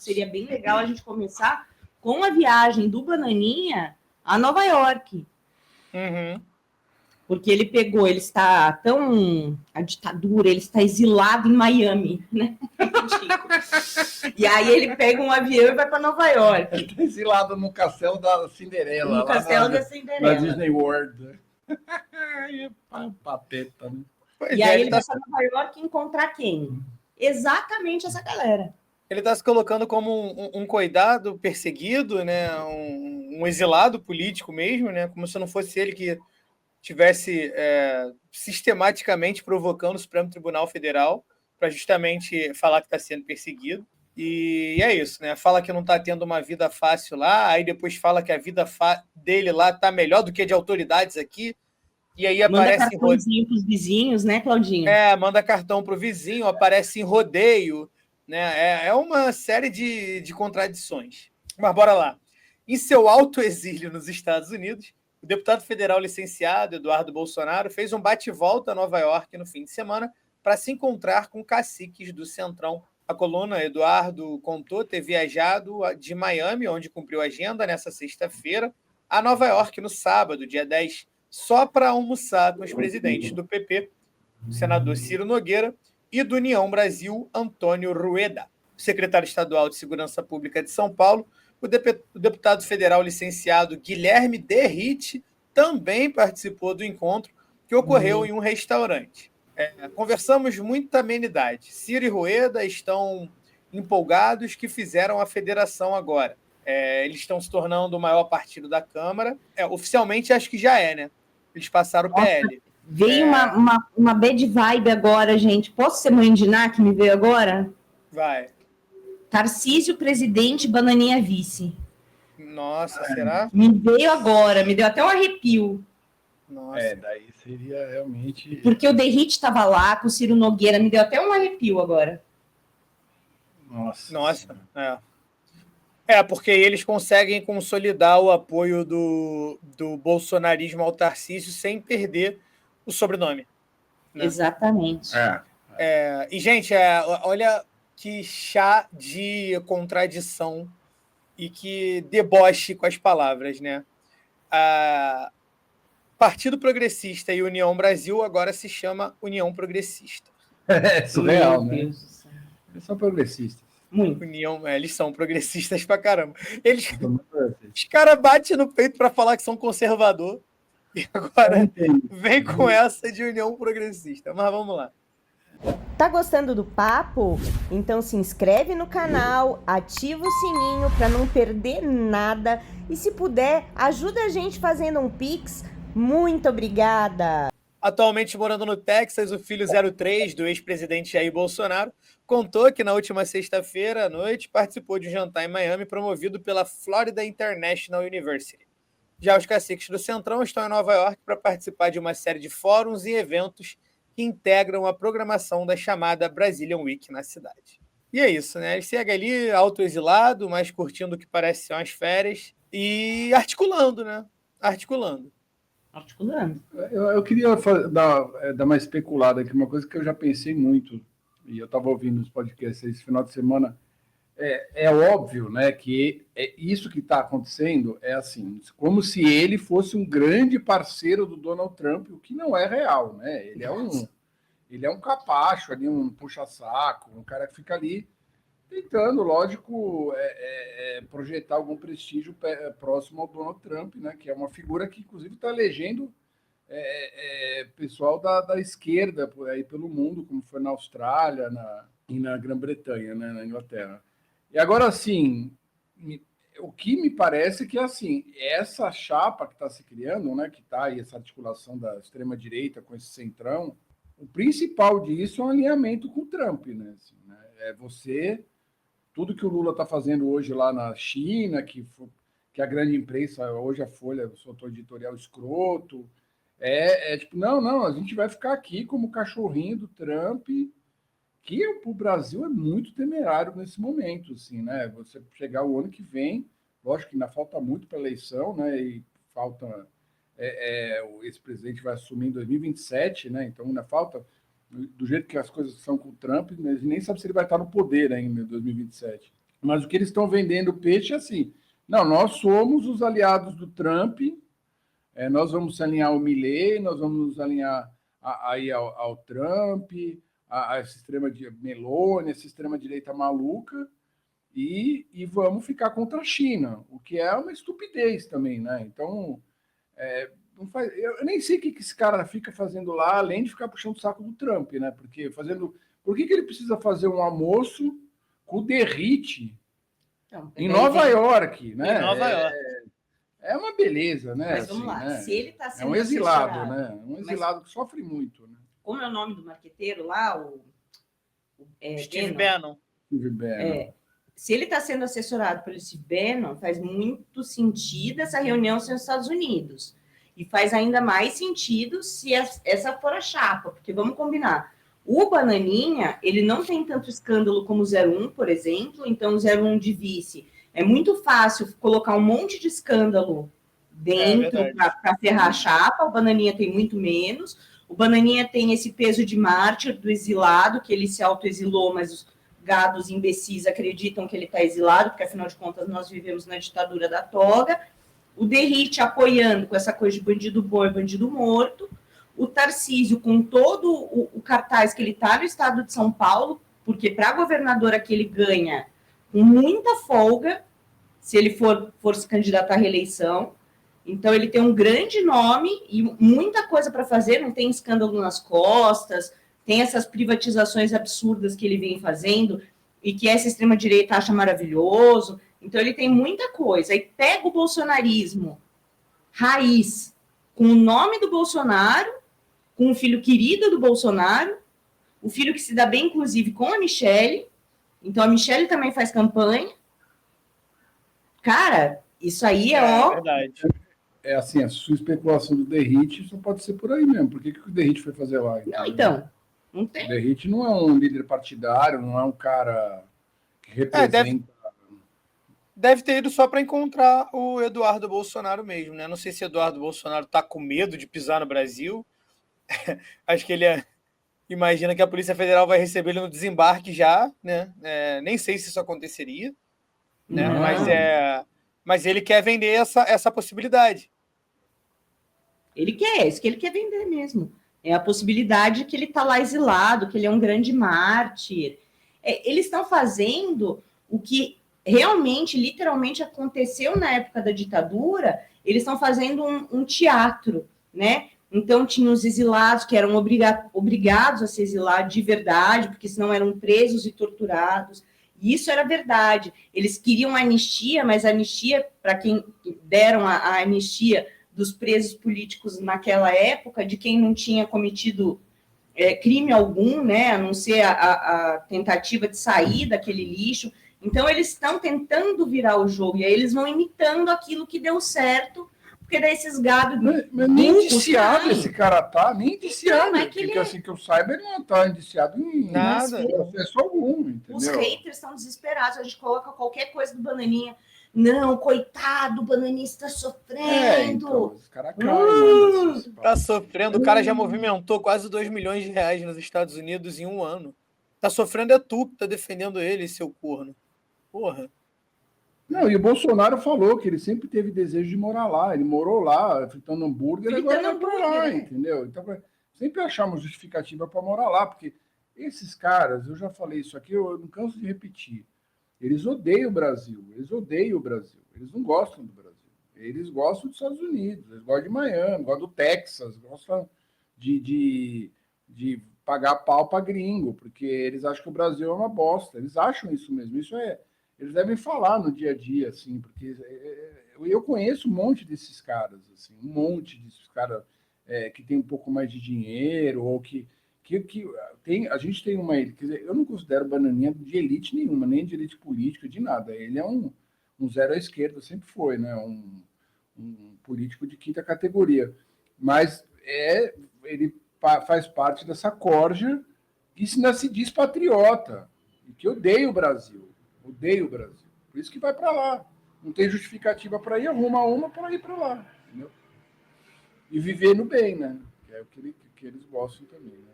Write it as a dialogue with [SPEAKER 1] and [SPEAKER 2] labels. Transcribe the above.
[SPEAKER 1] seria bem legal a gente começar com a viagem do Bananinha a Nova York.
[SPEAKER 2] Uhum.
[SPEAKER 1] Porque ele está a ditadura, ele está exilado em Miami, né? E aí ele pega um avião e vai para Nova York.
[SPEAKER 3] Ele está exilado no castelo da Cinderela.
[SPEAKER 1] No castelo da Cinderela.
[SPEAKER 3] Na Disney World. Pateta, né?
[SPEAKER 1] E aí ele vai para Nova York encontrar quem? Exatamente essa galera.
[SPEAKER 2] Ele está se colocando como um coitado perseguido, né? Um exilado político mesmo, né? Como se não fosse ele que tivesse sistematicamente provocando o Supremo Tribunal Federal para justamente falar que está sendo perseguido. E é isso, né? Fala que não está tendo uma vida fácil lá, aí depois fala que a vida dele lá está melhor do que a de autoridades aqui. E aí aparece...
[SPEAKER 1] Manda cartãozinho para os vizinhos, né, Claudinho?
[SPEAKER 2] Manda cartão para o vizinho, aparece em rodeio, né? É uma série de contradições. Mas bora lá. Em seu autoexílio nos Estados Unidos, o deputado federal licenciado Eduardo Bolsonaro fez um bate-volta a Nova York no fim de semana para se encontrar com caciques do Centrão. A coluna Eduardo contou ter viajado de Miami, onde cumpriu a agenda nessa sexta-feira, a Nova York no sábado, dia 10, só para almoçar com os presidentes do PP, o senador Ciro Nogueira, e do União Brasil, Antônio Rueda. O secretário estadual de Segurança Pública de São Paulo, o deputado federal licenciado Guilherme Derrite, também participou do encontro que ocorreu em um restaurante. Conversamos muita amenidade. Ciro e Rueda estão empolgados que fizeram a federação agora. Eles estão se tornando o maior partido da Câmara. Oficialmente, acho que já né? Eles passaram o PL.
[SPEAKER 1] Veio uma bad vibe agora, gente. Posso ser mãe de Ná, que me veio agora?
[SPEAKER 2] Vai.
[SPEAKER 1] Tarcísio, presidente, Bananinha, vice.
[SPEAKER 2] Nossa, será?
[SPEAKER 1] Me veio agora, me deu até um arrepio.
[SPEAKER 2] Nossa.
[SPEAKER 3] Daí seria realmente...
[SPEAKER 1] Porque o Derrite estava lá, com o Ciro Nogueira, me deu até um arrepio agora.
[SPEAKER 3] Nossa.
[SPEAKER 2] Porque eles conseguem consolidar o apoio do bolsonarismo ao Tarcísio sem perder o sobrenome. Né?
[SPEAKER 1] Exatamente.
[SPEAKER 2] E, gente, olha que chá de contradição e que deboche com as palavras, né? Partido Progressista e União Brasil agora se chama União Progressista.
[SPEAKER 3] É surreal, né? Eles são progressistas.
[SPEAKER 1] Muito.
[SPEAKER 2] Eles são progressistas pra caramba. Os caras batem no peito para falar que são conservador e agora vem com essa de União Progressista. Mas vamos lá.
[SPEAKER 4] Tá gostando do papo? Então se inscreve no canal, ativa o sininho para não perder nada e se puder, ajuda a gente fazendo um Pix. Muito obrigada!
[SPEAKER 2] Atualmente morando no Texas, o filho 03 do ex-presidente Jair Bolsonaro contou que na última sexta-feira à noite participou de um jantar em Miami promovido pela Florida International University. Já os caciques do Centrão estão em Nova York para participar de uma série de fóruns e eventos que integram a programação da chamada Brazilian Week na cidade. E é isso, né? Ele segue ali autoexilado, mas curtindo o que parece ser umas férias e articulando, né? Articulando.
[SPEAKER 3] Eu queria dar uma especulada aqui, uma coisa que eu já pensei muito, e eu estava ouvindo os podcasts esse final de semana. É óbvio, né, que isso que está acontecendo é assim, como se ele fosse um grande parceiro do Donald Trump, o que não é real, né? Ele é um capacho ali, um puxa-saco, um cara que fica ali tentando, lógico, projetar algum prestígio próximo ao Donald Trump, né? Que é uma figura que, inclusive, está elegendo pessoal da esquerda por aí pelo mundo, como foi na Austrália e na Grã-Bretanha, né? Na Inglaterra. E agora, assim, o que me parece que, assim, essa chapa que está se criando, né? Que está aí, essa articulação da extrema-direita com esse centrão, o principal disso é um alinhamento com o Trump, né? Assim, né? Tudo que o Lula está fazendo hoje lá na China, que a grande imprensa, hoje a Folha soltou editorial escroto, tipo, não, a gente vai ficar aqui como cachorrinho do Trump, que o Brasil é muito temerário nesse momento, assim, né? Você chegar o ano que vem, lógico que ainda falta muito para a eleição, né? E falta... esse presidente vai assumir em 2027, né? Então ainda falta... Do jeito que as coisas são com o Trump, ele nem sabe se ele vai estar no poder ainda em 2027. Mas o que eles estão vendendo peixe é assim, não, nós somos os aliados do Trump, nós vamos se alinhar ao Milei, nós vamos nos alinhar aí ao Trump, a essa Meloni, essa extrema-direita maluca, e vamos ficar contra a China, o que é uma estupidez também, né? Então, não faz, eu nem sei o que esse cara fica fazendo lá, além de ficar puxando o saco do Trump, né? Porque por que ele precisa fazer um almoço com o Derrite em Nova York, né?
[SPEAKER 2] Em Nova York.
[SPEAKER 3] É uma beleza, né?
[SPEAKER 1] Mas vamos lá,
[SPEAKER 3] né?
[SPEAKER 1] se ele está sendo
[SPEAKER 3] um exilado,
[SPEAKER 1] assessorado,
[SPEAKER 3] né? Um exilado que sofre muito, né?
[SPEAKER 1] Como é o nome do marqueteiro lá?
[SPEAKER 2] Steve Bannon.
[SPEAKER 3] Steve Bannon.
[SPEAKER 1] Se ele está sendo assessorado pelo Steve Bannon, faz muito sentido essa reunião ser nos Estados Unidos. E faz ainda mais sentido se essa for a chapa, porque vamos combinar. O Bananinha, ele não tem tanto escândalo como o 01, por exemplo, então o 01 de vice. É muito fácil colocar um monte de escândalo dentro para ferrar a chapa, o Bananinha tem muito menos. O Bananinha tem esse peso de mártir do exilado, que ele se autoexilou, mas os gados imbecis acreditam que ele está exilado, porque afinal de contas nós vivemos na ditadura da toga. O Derrite apoiando com essa coisa de bandido bom e bandido morto. O Tarcísio com todo o cartaz que ele está no estado de São Paulo, porque para governador aqui ele ganha com muita folga, se ele for se candidatar à reeleição. Então, ele tem um grande nome e muita coisa para fazer, não tem escândalo nas costas, tem essas privatizações absurdas que ele vem fazendo e que essa extrema-direita acha maravilhoso. Então, ele tem muita coisa. Aí pega o bolsonarismo raiz, com o nome do Bolsonaro, com o filho querido do Bolsonaro, o filho que se dá bem, inclusive, com a Michelle. Então, a Michelle também faz campanha. Cara, isso aí é
[SPEAKER 2] verdade.
[SPEAKER 3] Assim, a sua especulação do Derrite só pode ser por aí mesmo. Por que o Derrite foi fazer lá?
[SPEAKER 1] Não tem.
[SPEAKER 3] O Derrite não é um líder partidário, não é um cara que representa...
[SPEAKER 2] Deve ter ido só para encontrar o Eduardo Bolsonaro mesmo, né? Não sei se Eduardo Bolsonaro está com medo de pisar no Brasil. Acho que ele imagina que a Polícia Federal vai receber ele no desembarque já, né? Nem sei se isso aconteceria, né? Mas ele quer vender essa possibilidade.
[SPEAKER 1] Ele quer, isso que ele quer vender mesmo. É a possibilidade que ele está lá exilado, que ele é um grande mártir. Eles estão fazendo o que realmente, literalmente, aconteceu na época da ditadura. Eles estão fazendo um teatro, né? Então, tinha os exilados que eram obrigados a se exilar de verdade, porque senão eram presos e torturados. E isso era verdade. Eles queriam anistia, mas a anistia, para quem deram a anistia dos presos políticos naquela época, de quem não tinha cometido crime algum, né, a não ser a tentativa de sair daquele lixo. Então, eles estão tentando virar o jogo, e aí eles vão imitando aquilo que deu certo, porque daí esses gados...
[SPEAKER 3] Mas nem indiciado esse cara tá, nem indiciado.
[SPEAKER 1] Não,
[SPEAKER 3] porque assim que eu saiba, ele não tá indiciado em
[SPEAKER 2] nada,
[SPEAKER 3] processo algum, entendeu?
[SPEAKER 1] Os haters estão desesperados, a gente coloca qualquer coisa do Bananinha. Não, coitado, o Bananinha está sofrendo.
[SPEAKER 3] Então, esse cara cai,
[SPEAKER 2] tá sofrendo. O cara já movimentou quase 2 milhões de reais nos Estados Unidos em um ano. Tá sofrendo é tu que tá defendendo ele, seu corno. Porra.
[SPEAKER 3] Não, e o Bolsonaro falou que ele sempre teve desejo de morar lá. Ele morou lá, fritando hambúrguer, agora vai pra lá, entendeu? Então, sempre achamos justificativa para morar lá, porque esses caras, eu já falei isso aqui, eu não canso de repetir. Eles odeiam o Brasil, eles não gostam do Brasil, eles gostam dos Estados Unidos, eles gostam de Miami, gostam do Texas, gostam de pagar pau para gringo, porque eles acham que o Brasil é uma bosta, eles acham isso mesmo, eles devem falar no dia a dia, assim, porque eu conheço um monte desses caras, assim, que tem um pouco mais de dinheiro, ou que a gente tem uma... Quer dizer, eu não considero o Bananinha de elite nenhuma, nem de elite política, de nada. Ele é um zero à esquerda, sempre foi, né? Um político de quinta categoria. Mas ele faz parte dessa corja que se diz patriota e que odeia o Brasil. Por isso que vai para lá. Não tem justificativa para ir, arruma uma para ir para lá. Entendeu? E viver no bem, né? Que é o que eles gostam também, né?